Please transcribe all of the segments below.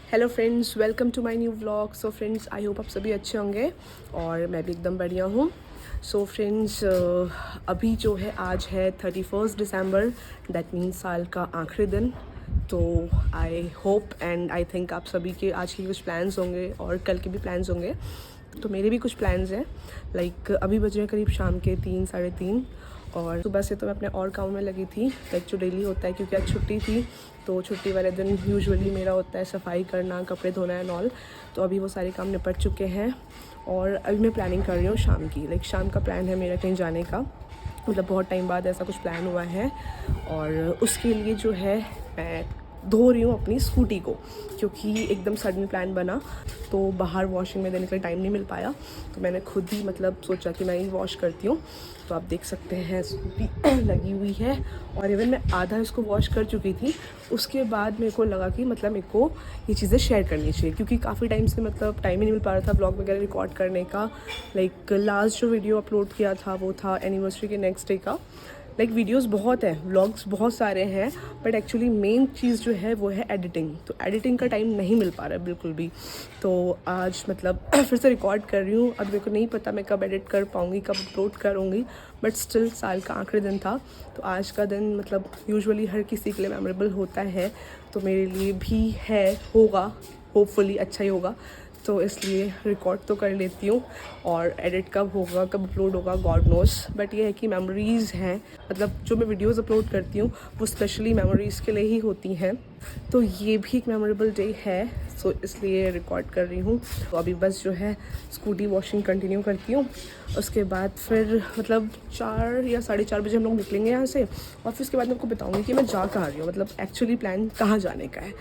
Hello friends, welcome to my new vlog. So friends, I hope आप सभी अच्छे होंगे और मैं भी एकदम बढ़िया हूँ। सो फ्रेंड्स, अभी जो है आज है 31 दिसंबर, दैट मीन्स साल का आखिरी दिन। तो I hope and I think आप सभी के आज के कुछ प्लान्स होंगे और कल के भी प्लान्स होंगे। तो मेरे भी कुछ प्लान्स हैं। लाइक अभी बज रहे करीब शाम के 3 साढ़े 3 और सुबह से तो मैं अपने और काम में लगी थी, लाइक जो डेली होता है, क्योंकि आज छुट्टी थी। तो छुट्टी वाले दिन यूजुअली मेरा होता है सफाई करना, कपड़े धोना एंड ऑल। तो अभी वो सारे काम निपट चुके हैं और अभी मैं प्लानिंग कर रही हूँ शाम की। लाइक शाम का प्लान है मेरा कहीं जाने का, मतलब बहुत टाइम बाद ऐसा कुछ प्लान हुआ है। और उसके लिए जो है मैं धो रही हूँ अपनी स्कूटी को, क्योंकि एकदम सडन प्लान बना तो बाहर वॉशिंग में देने का टाइम नहीं मिल पाया। तो मैंने खुद ही मतलब सोचा कि मैं ही वॉश करती हूँ। तो आप देख सकते हैं स्कूटी लगी हुई है और इवन मैं आधा इसको वॉश कर चुकी थी। उसके बाद मेरे को लगा कि मतलब मेरे को ये चीज़ें शेयर करनी चाहिए, क्योंकि काफ़ी टाइम से मतलब टाइम ही नहीं मिल पा रहा था ब्लॉग वगैरह रिकॉर्ड करने का। लाइक लास्ट जो वीडियो अपलोड किया था वो था एनिवर्सरी के नेक्स्ट डे का। लाइक वीडियोस बहुत हैं, व्लॉग्स बहुत सारे हैं, बट एक्चुअली मेन चीज़ जो है वो है एडिटिंग। तो एडिटिंग का टाइम नहीं मिल पा रहा है बिल्कुल भी। तो आज मतलब फिर से रिकॉर्ड कर रही हूँ। अब मेरे को नहीं पता मैं कब एडिट कर पाऊँगी, कब अपलोड करूँगी, बट स्टिल साल का आखिरी दिन था। तो आज का दिन मतलब यूजुअली हर किसी के लिए मेमोरेबल होता है, तो मेरे लिए भी है, होगा, होपफुली अच्छा ही होगा। तो इसलिए रिकॉर्ड तो कर लेती हूँ और एडिट कब होगा, कब अपलोड होगा, गॉड नोस। बट ये है कि मेमोरीज़ हैं, मतलब जो मैं वीडियोस अपलोड करती हूँ वो स्पेशली मेमोरीज़ के लिए ही होती हैं। तो ये भी एक मेमोरेबल डे है, सो इसलिए रिकॉर्ड कर रही हूँ। तो अभी बस जो है स्कूटी वॉशिंग कंटिन्यू करती हूँ। उसके बाद फिर मतलब 4 या 4:30 बजे हम लोग निकलेंगे यहाँ से। और फिर उसके बाद मैं आपको बताऊँगी कि मैं जा कहाँ रही हूँ, मतलब एक्चुअली प्लान कहाँ जाने का है।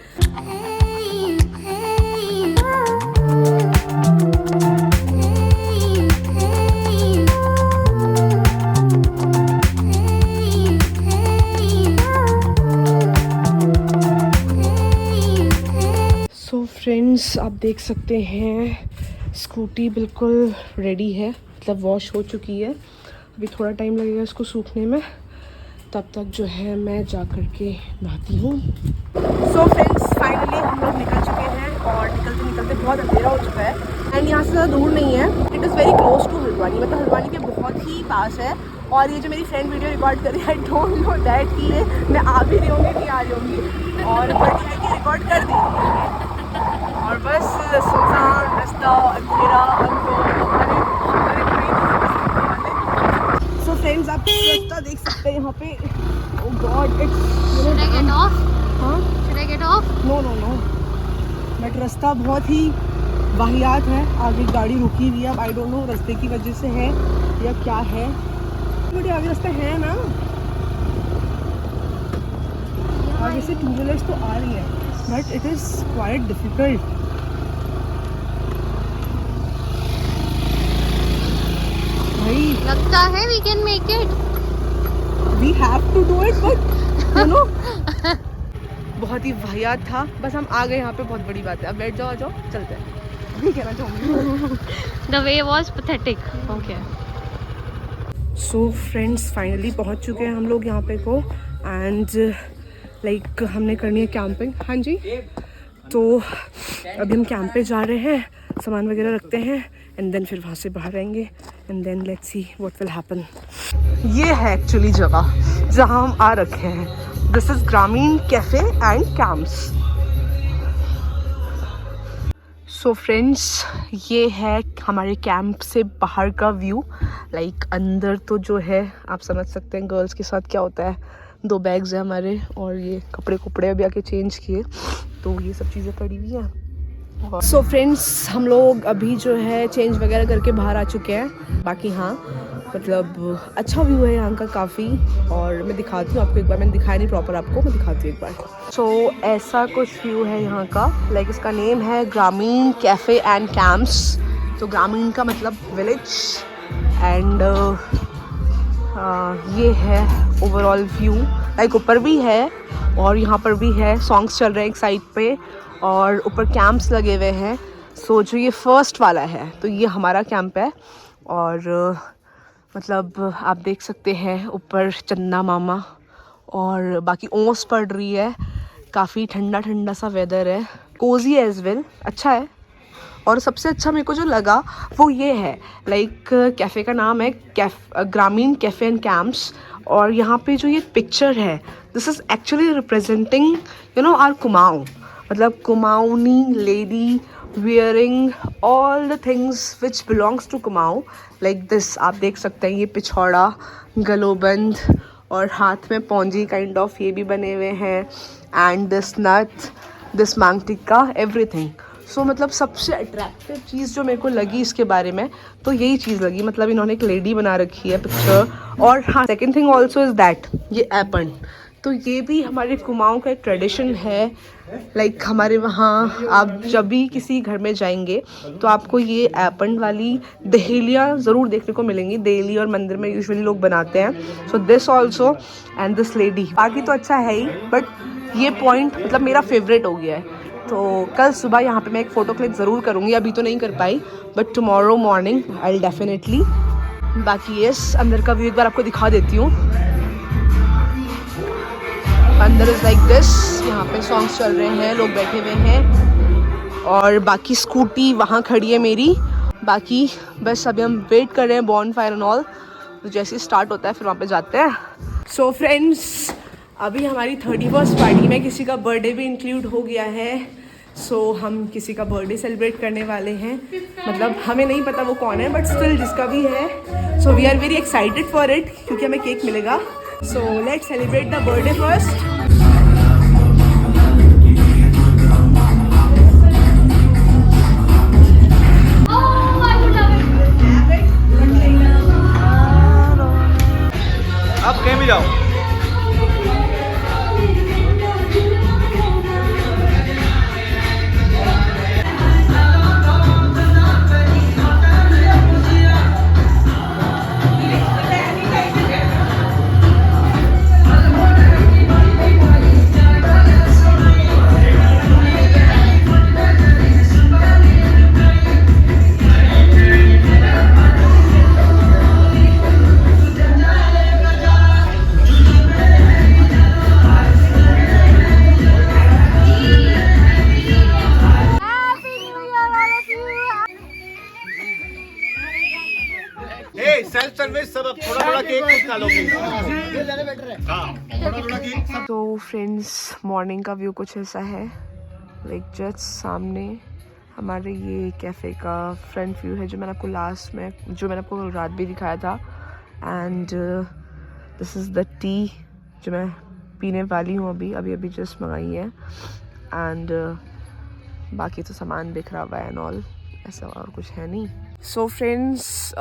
सो फ्रेंड्स, आप देख सकते हैं स्कूटी बिल्कुल रेडी है, मतलब वॉश हो चुकी है। अभी थोड़ा टाइम लगेगा इसको सूखने में, तब तक जो है मैं जा कर के नहाती हूँ। सो फ्रेंड्स, फाइनली हम लोग निकल चुके हैं और निकलते निकलते बहुत अंधेरा हो चुका है। एंड यहाँ से ज़्यादा दूर नहीं है, it is very close to Haldwani, मतलब हल्द्वानी के बहुत ही पास है। और ये जो मेरी फ्रेंड वीडियो रिकॉर्ड कर रही है, आई डोंट नो दैट कि ये मैं आ भी रही होंगी नहीं आ रही होंगी, और बट है कि रिकॉर्ड कर दी। और बस सुनसान रास्ता, अंधेरा, सो फ्रेंड्स, आप रास्ता देख सकते हैं यहाँ पे। Oh god, it's Should I get off? हाँ, Should I get off? No no no, but रास्ता बहुत ही वाहियात है। आगे गाड़ी रुकी हुई है, अब आई डोंट नो रास्ते की वजह से है या क्या है। बट आगे रास्ता है ना, आगे से टू व्हीलर्स तो आ रही है, but it is quite difficult. भाई लगता है we can make it. We have to do it, but you know बहुत ही वाहियात था। बस हम आ गए यहाँ पे, बहुत बड़ी बात है। अब बैठ जाओ, आ जाओ, चलते हैं। नहीं कहना चाहूँगी। The way was pathetic. Okay. So friends, finally पहुँच चुके हैं हम लोग यहाँ पे को। एंड लाइक हमने करनी है कैंपिंग। हाँ जी, तो अभी हम कैंप पे जा रहे हैं, सामान वगैरह रखते हैं एंड देन फिर वहाँ से बाहर आएंगे and then let's see what will happen. ये है एक्चुअली जगह जहाँ हम आ रखे हैं। This is Grameen cafe and camps. So friends, ये है हमारे कैंप से बाहर का व्यू। लाइक अंदर तो जो है आप समझ सकते हैं गर्ल्स के साथ क्या होता है। 2 बैग्स हैं हमारे और ये कपड़े अभी आके चेंज किए, तो ये सब चीज़ें पड़ी हुई हैं। सो फ्रेंड्स, हम लोग अभी जो है चेंज वगैरह करके बाहर आ चुके हैं। बाकी हाँ, मतलब अच्छा व्यू है यहाँ का काफ़ी, और मैं दिखाती हूँ आपको एक बार। मैंने दिखाया नहीं प्रॉपर आपको, मैं दिखाती हूँ एक बार। सो ऐसा कुछ व्यू है यहाँ का। लाइक इसका नेम है ग्रामीण कैफ़े एंड कैंप्स। तो ग्रामीण का मतलब विलेज एंड ये है ओवरऑल व्यू। लाइक ऊपर भी है और यहाँ पर भी है, सॉन्ग्स चल रहे हैं एक साइड पे और ऊपर कैंप्स लगे हुए हैं। सो जो ये फर्स्ट वाला है, तो ये हमारा कैंप है। और मतलब आप देख सकते हैं ऊपर चंदा मामा, और बाकी ओस पड़ रही है, काफ़ी ठंडा ठंडा सा वेदर है। कोजी एज वेल, अच्छा है। और सबसे अच्छा मेरे को जो लगा वो ये है, लाइक कैफ़े का नाम है ग्रामीण कैफ़े एंड कैंप्स। और यहाँ पे जो ये पिक्चर है, this is actually representing you know our Kumaon, मतलब Kumaoni lady wearing all the things which belongs to Kumaon, like this। आप देख सकते हैं ये पिछौड़ा, गलोबंद और हाथ में पौंजी काइंड ऑफ ये भी बने हुए हैं, एंड दिस नथ, दिस मांग टिक्का, एवरीथिंग। सो मतलब सबसे अट्रैक्टिव चीज़ जो मेरे को लगी इसके बारे में तो यही चीज़ लगी, मतलब इन्होंने एक लेडी बना रखी है पिक्चर। और हाँ, second thing also is that ये एपन, तो ये भी हमारे कुमाऊँ का एक ट्रेडिशन है। लाइक हमारे वहाँ आप जब भी किसी घर में जाएंगे तो आपको ये एपन वाली दहेलियाँ ज़रूर देखने को मिलेंगी। देहली और मंदिर में यूजुअली लोग बनाते हैं। So this also and this lady, बाकी तो अच्छा है ही, बट ये पॉइंट मतलब मेरा फेवरेट हो गया है। तो कल सुबह यहाँ पे मैं एक फ़ोटो क्लिक ज़रूर करूँगी, अभी तो नहीं कर पाई, but tomorrow morning I will definitely. बाकी यस, अंदर का व्यू एक बार आपको दिखा देती हूँ। अंदर इज़ लाइक दिस, यहाँ पे सॉन्ग्स चल रहे हैं, लोग बैठे हुए हैं, और बाकी स्कूटी वहाँ खड़ी है मेरी। बाकी बस अभी हम वेट कर रहे हैं बॉन फायर एंड ऑल, तो जैसे ही स्टार्ट होता है फिर वहाँ पे जाते हैं। सो फ्रेंड्स, अभी हमारी 31st पार्टी में किसी का बर्थडे भी इंक्लूड हो गया है। सो हम किसी का बर्थडे सेलिब्रेट करने वाले हैं, मतलब हमें नहीं पता वो कौन है, बट स्टिल जिसका भी है, so we are very excited for it, क्योंकि हमें केक मिलेगा। So let's celebrate the birthday first. आप कहीं भी जाओ। सेल्फ सर्विस, सब थोड़ा थोड़ा केक खुद खा लोगे। तो फ्रेंड्स, मॉर्निंग का व्यू कुछ ऐसा है, लाइक जस्ट सामने हमारे ये कैफ़े का फ्रंट व्यू है, जो मैंने आपको रात भी दिखाया था। And this is the T जो मैं पीने वाली हूँ, अभी जस्ट मंगाई है। एंड बाकी तो सामान बिखरा हुआ है एंड ऑल, ऐसा और कुछ है नहीं। सो फ्रेंड्स,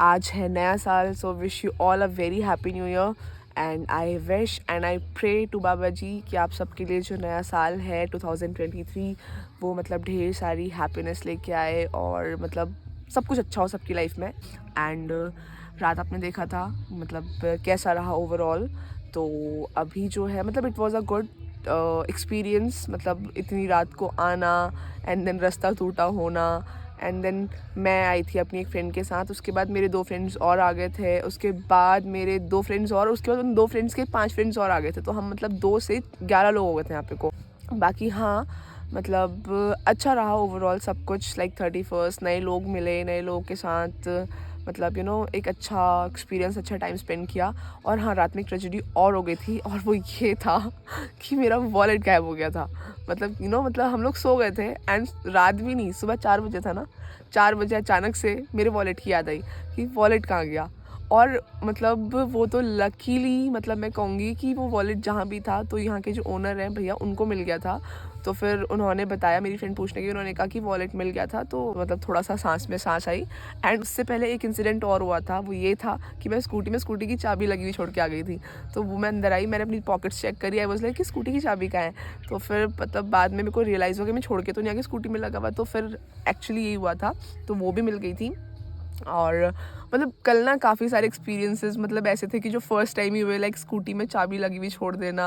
आज है नया साल, so wish you all a very happy new year. And I wish and I pray to Baba ji कि आप सबके लिए जो नया साल है 2023 वो मतलब ढेर सारी हैप्पीनेस लेके आए, और मतलब सब कुछ अच्छा हो सबकी लाइफ में। एंड रात आपने देखा था मतलब कैसा रहा ओवरऑल, तो अभी जो है मतलब it was a good experience, मतलब इतनी रात को आना एंड देन रास्ता टूटा होना, एंड देन मैं आई थी अपनी एक फ्रेंड के साथ, उसके बाद मेरे 2 फ्रेंड्स और आ गए थे, उसके बाद मेरे 2 फ्रेंड्स और, उसके बाद उन 2 फ्रेंड्स के 5 फ्रेंड्स और आ गए थे, तो हम मतलब 2 से 11 लोग हो गए थे यहाँ पे को। बाकी हाँ, मतलब अच्छा रहा ओवरऑल सब कुछ, लाइक 31st नए लोग मिले, नए लोगों के साथ मतलब यू नो एक अच्छा एक्सपीरियंस, अच्छा टाइम स्पेंड किया। और हाँ, रात में एक ट्रेजेडी और हो गई थी, और वो ये था कि मेरा वॉलेट गायब हो गया था। मतलब यू नो मतलब हम लोग सो गए थे एंड रात भी नहीं, सुबह 4 बजे था ना, 4 बजे अचानक से मेरे वॉलेट की याद आई कि वॉलेट कहाँ गया। और मतलब वो तो लकीली मतलब मैं कहूँगी कि वो वॉलेट जहाँ भी था तो यहाँ के जो ओनर हैं भैया उनको मिल गया था। तो फिर उन्होंने बताया, मेरी फ्रेंड पूछने की, उन्होंने कहा कि वॉलेट मिल गया था, तो मतलब थोड़ा सा सांस में सांस आई। एंड उससे पहले एक इंसिडेंट और हुआ था, वो ये था कि मैं स्कूटी की चाबी लगी हुई छोड़ के आ गई थी। तो वो मैं अंदर आई, मैंने अपनी पॉकेट्स चेक करी, आई वाज लाइक कि स्कूटी की चाबी कहाँ है। तो फिर मतलब बाद में मेरे को रियलाइज़ हो गया मैं छोड़ के तो नहीं आ गई, स्कूटी में लगा हुआ। तो फिर एक्चुअली यही हुआ था, तो वो भी मिल गई थी। और मतलब कल ना काफ़ी सारे एक्सपीरियंसेस मतलब ऐसे थे कि जो फर्स्ट टाइम ही हुए, लाइक स्कूटी में चाबी लगी हुई छोड़ देना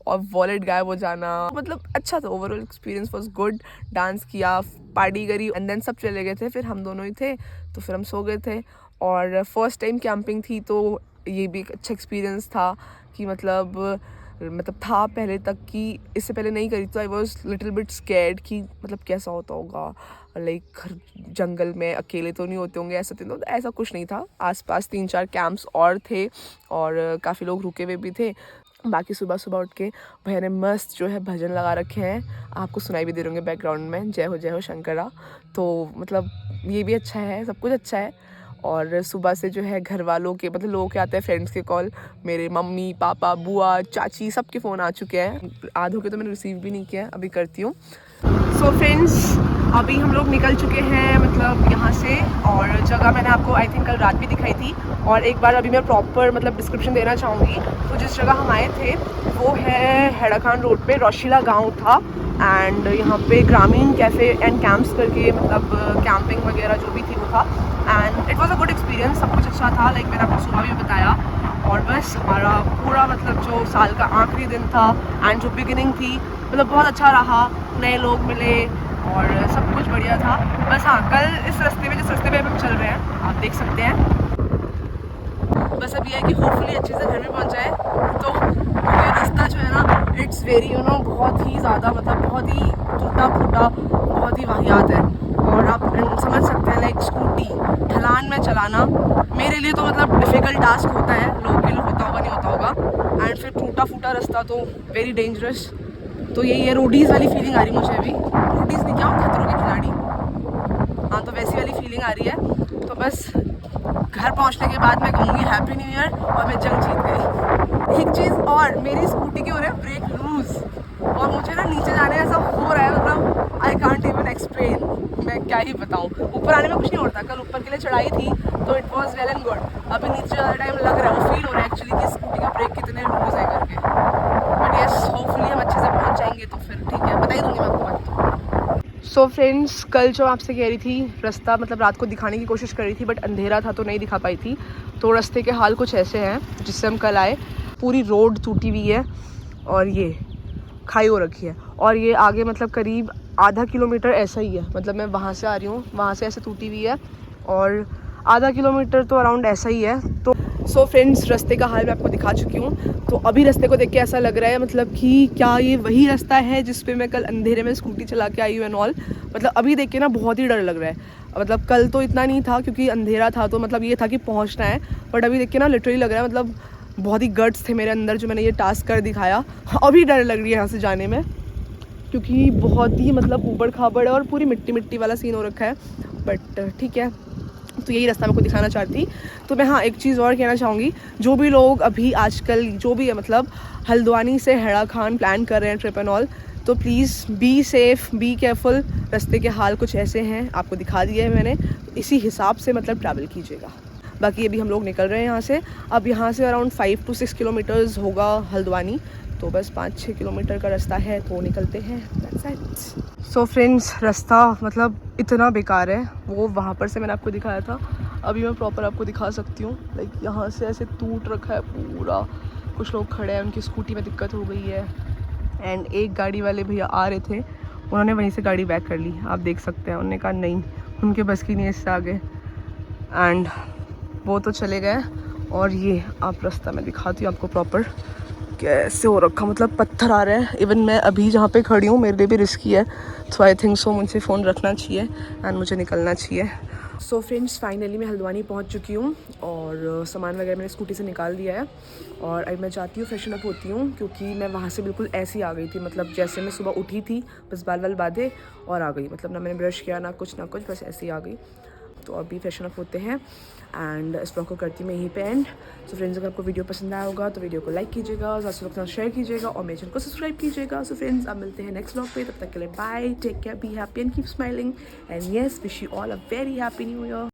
और वॉलेट गायब हो जाना, मतलब अच्छा था। Overall experience was good. Dance किया, पार्टी करी, एंड देन सब चले गए थे, फिर हम दोनों ही थे, तो फिर हम सो गए थे। और फर्स्ट टाइम कैंपिंग थी, तो ये भी एक अच्छा एक्सपीरियंस था कि मतलब मतलब था पहले तक कि इससे पहले नहीं करी, तो I was little bit scared कि मतलब कैसा होता होगा, लाइक जंगल में अकेले तो नहीं होते होंगे, ऐसा तो ऐसा कुछ नहीं था। आसपास 3-4 कैंप्स और थे और काफ़ी लोग रुके हुए भी थे। बाकी सुबह सुबह उठ के भैया ने मस्त जो है भजन लगा रखे हैं, आपको सुनाई भी दे रहे होंगे बैकग्राउंड में, जय हो शंकरा। तो मतलब ये भी अच्छा है, सब कुछ अच्छा है। और सुबह से जो है घर वालों के मतलब लोगों के आते हैं फ्रेंड्स के कॉल, मेरे मम्मी पापा बुआ चाची सबके फ़ोन आ चुके हैं, आधों के तो मैंने रिसीव भी नहीं किया, अभी करती हूँ। सो फ्रेंड्स, अभी हम लोग निकल चुके हैं मतलब यहाँ से, और जगह मैंने आपको आई थिंक कल रात भी दिखाई थी, और एक बार अभी मैं प्रॉपर मतलब डिस्क्रिप्शन देना चाहूँगी। तो जिस जगह हम आए थे वो है हैड़ा खान रोड पे, रौशीला गांव था, एंड यहाँ पे ग्रामीण कैफ़े एंड कैंप्स करके मतलब कैंपिंग वगैरह जो भी थी वो था, and it was a good experience, सब कुछ अच्छा था। लाइक मैंने आपको सुबह भी बताया, और बस हमारा पूरा मतलब जो साल का आखिरी दिन था एंड जो बिगिनिंग थी मतलब बहुत अच्छा रहा, नए लोग मिले और सब कुछ बढ़िया था। बस हाँ, कल इस रास्ते में जिस रास्ते पे हम चल रहे हैं आप देख सकते हैं, बस अब ये है कि होपफुली अच्छे से घर में पहुंच जाए। तो ये रास्ता जो है ना, इट्स वेरी बहुत ही ज़्यादा मतलब बहुत ही टूटा फूटा, बहुत ही वाहियात है, और आप समझ सकते हैं लाइक स्कूटी ढलान में चलाना मेरे लिए तो मतलब डिफ़िकल्ट टास्क होता है, लोगों के लिए होता होगा नहीं होता होगा, एंड फिर टूटा फूटा रास्ता तो वेरी डेंजरस। तो यही है, रोडीज़ वाली फीलिंग आ रही मुझे अभी, रोडीज़ नहीं क्या खतरों के खिलाड़ी, हाँ तो वैसी वाली फीलिंग आ रही है। तो बस घर पहुंचने के बाद मैं कहूँगी हैप्पी न्यू ईयर, और मैं जंग जीत गई। एक चीज़ और, मेरी स्कूटी के हो रहे हैं ब्रेक लूज, और मुझे ना नीचे जाने ऐसा हो रहा है मतलब आई कांट इवन एक्सप्लेन, मैं क्या ही बताऊँ। ऊपर आने में कुछ नहीं होता, कल ऊपर के लिए चढ़ाई थी तो it was well and good, अभी नीचे ज़्यादा टाइम लग रहा है, वो फील हो रहा है एक्चुअली कि स्कूटी का ब्रेक कितने लूज है करके। बट येस, होपफुली हम अच्छे से पहुँच जाएंगे, तो फिर ठीक है, बता ही दूँगी मैं आपको बात। सो फ्रेंड्स, कल जो आपसे कह रही थी रास्ता मतलब रात को दिखाने की कोशिश कर रही थी, बट अंधेरा था तो नहीं दिखा पाई थी। तो रास्ते के हाल कुछ ऐसे हैं जिससे हम कल आए, पूरी रोड टूटी हुई है और ये खाई हो रखी है, और ये आगे मतलब करीब आधा किलोमीटर ऐसा ही है, मतलब मैं वहाँ से आ रही हूँ, वहाँ से ऐसे टूटी हुई है, और आधा किलोमीटर तो अराउंड ऐसा ही है। तो सो फ्रेंड्स, रास्ते का हाल मैं आपको दिखा चुकी हूँ। तो अभी रास्ते को देख के ऐसा लग रहा है मतलब कि क्या ये वही रास्ता है जिस पे मैं कल अंधेरे में स्कूटी चला के आई हूँ एंड ऑल। मतलब अभी देख के ना बहुत ही डर लग रहा है। मतलब कल तो इतना नहीं था क्योंकि अंधेरा था, तो मतलब ये था कि पहुँचना है, बट अभी देख के ना लिटरली लग रहा है मतलब बहुत ही गट्स थे मेरे अंदर जो मैंने ये टास्क कर दिखाया। अभी डर लग रही है यहाँ से जाने में, क्योंकि बहुत ही मतलब ऊबड़ खाबड़ है और पूरी मिट्टी मिट्टी वाला सीन हो रखा है, बट ठीक है। तो यही रास्ता मैं आपको दिखाना चाहती। तो मैं हाँ एक चीज़ और कहना चाहूँगी, जो भी लोग अभी आजकल जो भी है मतलब हल्द्वानी से हैड़ा खान प्लान कर रहे हैं ट्रिप एंड ऑल, तो please be safe, be careful. रास्ते के हाल कुछ ऐसे हैं, आपको दिखा दिया है मैंने, तो इसी हिसाब से मतलब ट्रैवल कीजिएगा। बाकी अभी हम लोग निकल रहे हैं यहाँ से। अब यहाँ से अराउंड 5 to 6 किलोमीटर्स होगा हल्द्वानी, तो बस 5-6 किलोमीटर का रास्ता है, तो निकलते हैं। That's it. सो फ्रेंड्स, रास्ता मतलब इतना बेकार है, वो वहाँ पर से मैंने आपको दिखाया था, अभी मैं प्रॉपर आपको दिखा सकती हूँ। लाइक यहाँ से ऐसे टूट रखा है पूरा, कुछ लोग खड़े हैं, उनकी स्कूटी में दिक्कत हो गई है, एंड एक गाड़ी वाले भैया आ रहे थे, उन्होंने वहीं से गाड़ी बैक कर ली, आप देख सकते हैं। उन्होंने कहा नहीं, उनके बस की नहीं इससे आगे, एंड वो तो चले गए। और ये आप रास्ता मैं दिखाती हूँ आपको प्रॉपर कैसे हो रखा, मतलब पत्थर आ रहे हैं। इवन मैं अभी जहाँ पे खड़ी हूँ मेरे लिए भी रिस्की है, सो आई थिंक सो मुझे फ़ोन रखना चाहिए एंड मुझे निकलना चाहिए। सो फ्रेंड्स, फाइनली मैं हल्द्वानी पहुँच चुकी हूँ, और सामान वगैरह मैंने स्कूटी से निकाल दिया है, और अब मैं जाती हूँ फ्रेशन अप होती हूँ, क्योंकि मैं वहाँ से बिल्कुल ऐसी आ गई थी, मतलब जैसे मैं सुबह उठी थी बस बाल वाल बांधे और आ गई, मतलब ना मैंने ब्रश किया ना कुछ, बस ऐसे ही आ गई। तो अभी फ्रेशन अप होते हैं एंड इस ब्लॉग को करती मैं यहीं पे एंड। सो फ्रेंड्स, अगर आपको वीडियो पसंद आया होगा तो वीडियो को लाइक कीजिएगा, ज़्यादा से लोग शेयर कीजिएगा, और मेरे चैनल को सब्सक्राइब कीजिएगा। सो फ्रेंड्स, अब मिलते हैं नेक्स्ट ब्लॉग पे, तब तक के लिए bye, take care, be happy and keep smiling, and yes, wish you all a very happy new year.